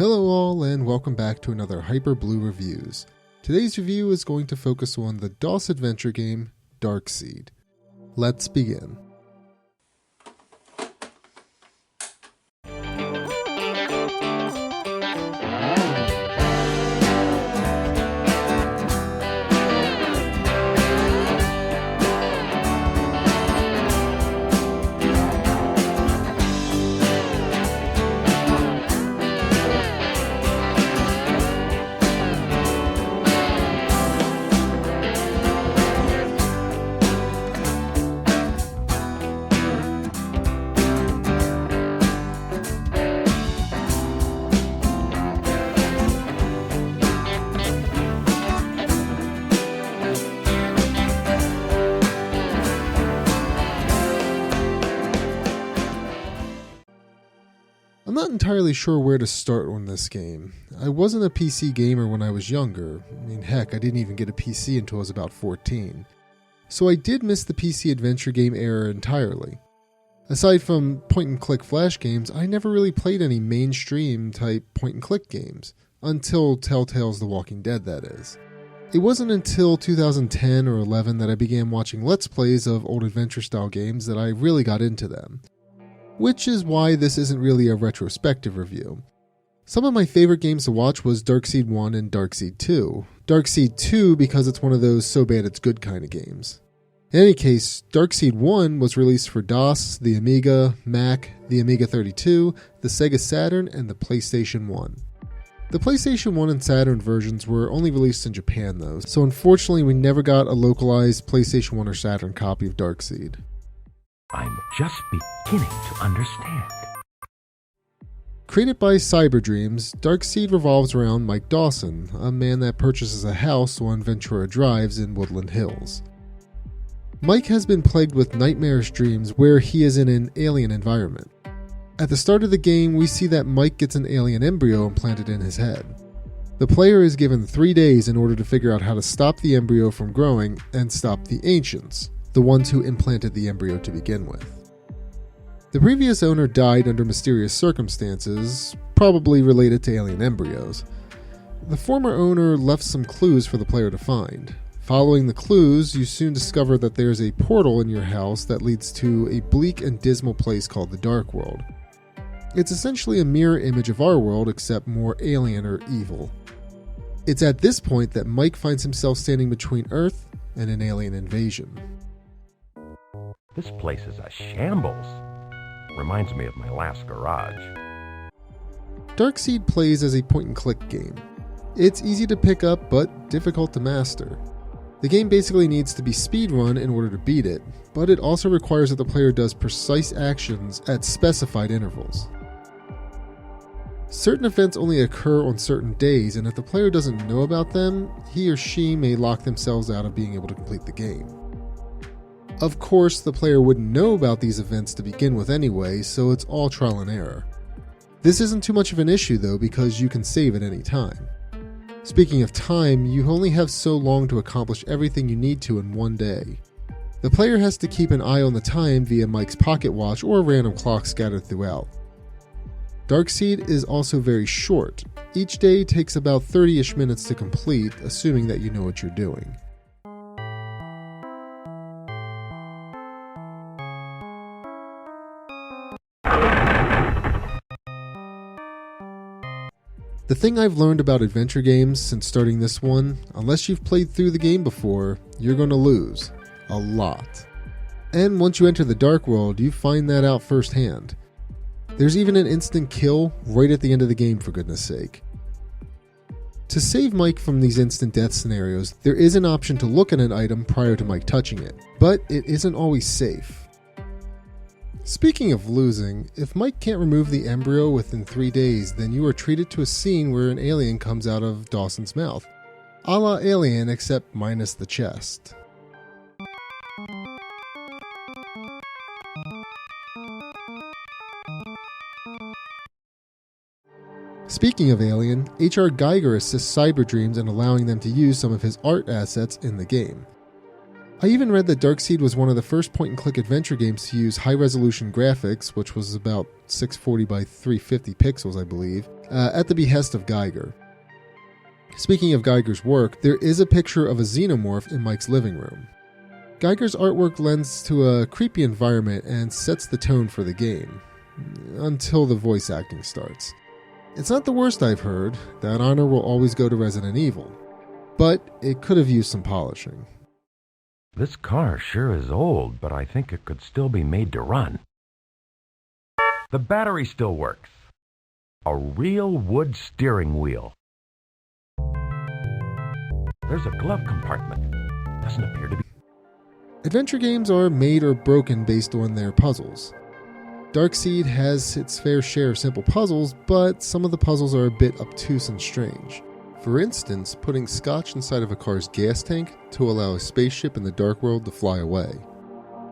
Hello all and welcome back to another Hyper Blue Reviews. Today's review is going to focus on the DOS adventure game, Darkseed. Let's begin. I'm not entirely sure where to start on this game. I wasn't a PC gamer when I was younger. I mean, heck, I didn't even get a PC until I was about 14. So I did miss the PC adventure game era entirely. Aside from point-and-click flash games, I never really played any mainstream type point-and-click games. Until Telltale's The Walking Dead, that is. It wasn't until 2010 or 11 that I began watching Let's Plays of old adventure-style games that I really got into them. Which is why this isn't really a retrospective review. Some of my favorite games to watch was Darkseed 1 and Darkseed 2. Darkseed 2 because it's one of those so bad it's good kind of games. In any case, Darkseed 1 was released for DOS, the Amiga, Mac, the Amiga 32, the Sega Saturn, and the PlayStation 1. The PlayStation 1 and Saturn versions were only released in Japan though, so unfortunately we never got a localized PlayStation 1 or Saturn copy of Darkseed. I'm just beginning to understand. Created by Cyberdreams, Darkseed revolves around Mike Dawson, a man that purchases a house on Ventura Drives in Woodland Hills. Mike has been plagued with nightmarish dreams where he is in an alien environment. At the start of the game, we see that Mike gets an alien embryo implanted in his head. The player is given 3 days in order to figure out how to stop the embryo from growing and stop the Ancients, the ones who implanted the embryo to begin with. The previous owner died under mysterious circumstances, probably related to alien embryos. The former owner left some clues for the player to find. Following the clues, you soon discover that there's a portal in your house that leads to a bleak and dismal place called the Dark World. It's essentially a mirror image of our world, except more alien or evil. It's at this point that Mike finds himself standing between Earth and an alien invasion. This place is a shambles. Reminds me of my last garage. Darkseed plays as a point-and-click game. It's easy to pick up, but difficult to master. The game basically needs to be speedrun in order to beat it, but it also requires that the player does precise actions at specified intervals. Certain events only occur on certain days, and if the player doesn't know about them, he or she may lock themselves out of being able to complete the game. Of course, the player wouldn't know about these events to begin with anyway, so it's all trial and error. This isn't too much of an issue though, because you can save at any time. Speaking of time, you only have so long to accomplish everything you need to in one day. The player has to keep an eye on the time via Mike's pocket watch or a random clock scattered throughout. Darkseed is also very short. Each day takes about 30-ish minutes to complete, assuming that you know what you're doing. The thing I've learned about adventure games since starting this one, unless you've played through the game before, you're going to lose. A lot. And once you enter the Dark World, you find that out firsthand. There's even an instant kill right at the end of the game, for goodness sake. To save Mike from these instant death scenarios, there is an option to look at an item prior to Mike touching it, but it isn't always safe. Speaking of losing, if Mike can't remove the embryo within 3 days, then you are treated to a scene where an alien comes out of Dawson's mouth. A la Alien, except minus the chest. Speaking of Alien, H.R. Geiger assists Cyberdreams in allowing them to use some of his art assets in the game. I even read that Darkseed was one of the first point-and-click adventure games to use high-resolution graphics, which was about 640 by 350 pixels, I believe, at the behest of Geiger. Speaking of Geiger's work, there is a picture of a xenomorph in Mike's living room. Geiger's artwork lends to a creepy environment and sets the tone for the game, until the voice acting starts. It's not the worst I've heard. That honor will always go to Resident Evil, but it could have used some polishing. This car sure is old, but I think it could still be made to run. The battery still works. A real wood steering wheel. There's a glove compartment. Doesn't appear to be. Adventure games are made or broken based on their puzzles. Darkseed has its fair share of simple puzzles, but some of the puzzles are a bit obtuse and strange. For instance, putting scotch inside of a car's gas tank to allow a spaceship in the dark world to fly away.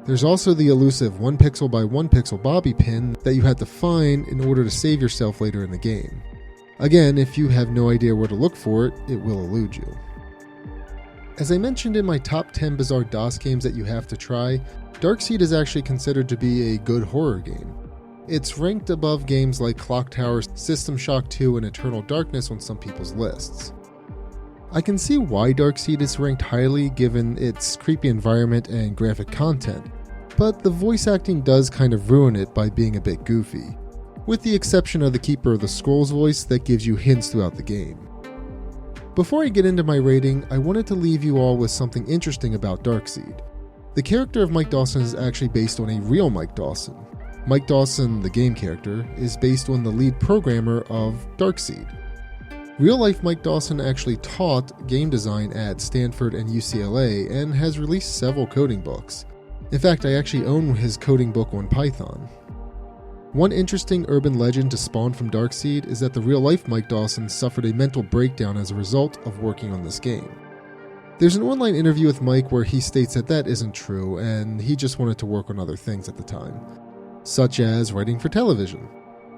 There's also the elusive 1 pixel by 1 pixel bobby pin that you had to find in order to save yourself later in the game. Again, if you have no idea where to look for it, it will elude you. As I mentioned in my top 10 bizarre DOS games that you have to try, Darkseed is actually considered to be a good horror game. It's ranked above games like Clock Tower, System Shock 2, and Eternal Darkness on some people's lists. I can see why Darkseed is ranked highly given its creepy environment and graphic content, but the voice acting does kind of ruin it by being a bit goofy, with the exception of the Keeper of the Scrolls voice that gives you hints throughout the game. Before I get into my rating, I wanted to leave you all with something interesting about Darkseed. The character of Mike Dawson is actually based on a real Mike Dawson. Mike Dawson, the game character, is based on the lead programmer of Darkseed. Real-life Mike Dawson actually taught game design at Stanford and UCLA and has released several coding books. In fact, I actually own his coding book on Python. One interesting urban legend to spawn from Darkseed is that the real-life Mike Dawson suffered a mental breakdown as a result of working on this game. There's an online interview with Mike where he states that that isn't true and he just wanted to work on other things at the time, such as writing for television.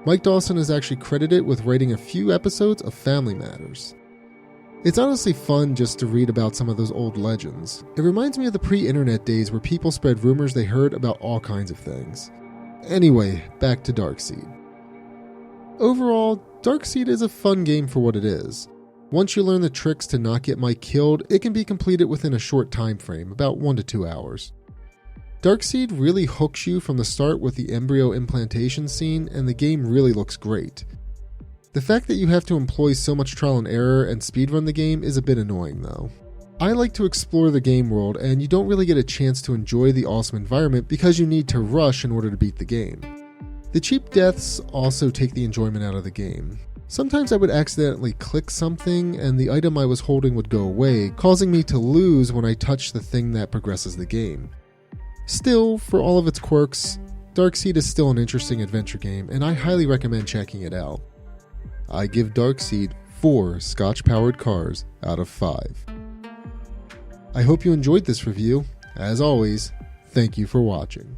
Mike Dawson is actually credited with writing a few episodes of Family Matters. It's honestly fun just to read about some of those old legends. It reminds me of the pre-internet days where people spread rumors they heard about all kinds of things. Anyway, back to Darkseed. Overall, Darkseed is a fun game for what it is. Once you learn the tricks to not get Mike killed, it can be completed within a short time frame, about 1 to 2 hours. Darkseed really hooks you from the start with the embryo implantation scene, and the game really looks great. The fact that you have to employ so much trial and error and speedrun the game is a bit annoying though. I like to explore the game world, and you don't really get a chance to enjoy the awesome environment because you need to rush in order to beat the game. The cheap deaths also take the enjoyment out of the game. Sometimes I would accidentally click something and the item I was holding would go away, causing me to lose when I touch the thing that progresses the game. Still, for all of its quirks, Darkseed is still an interesting adventure game, and I highly recommend checking it out. I give Darkseed 4 Scotch-powered cars out of 5. I hope you enjoyed this review. As always, thank you for watching.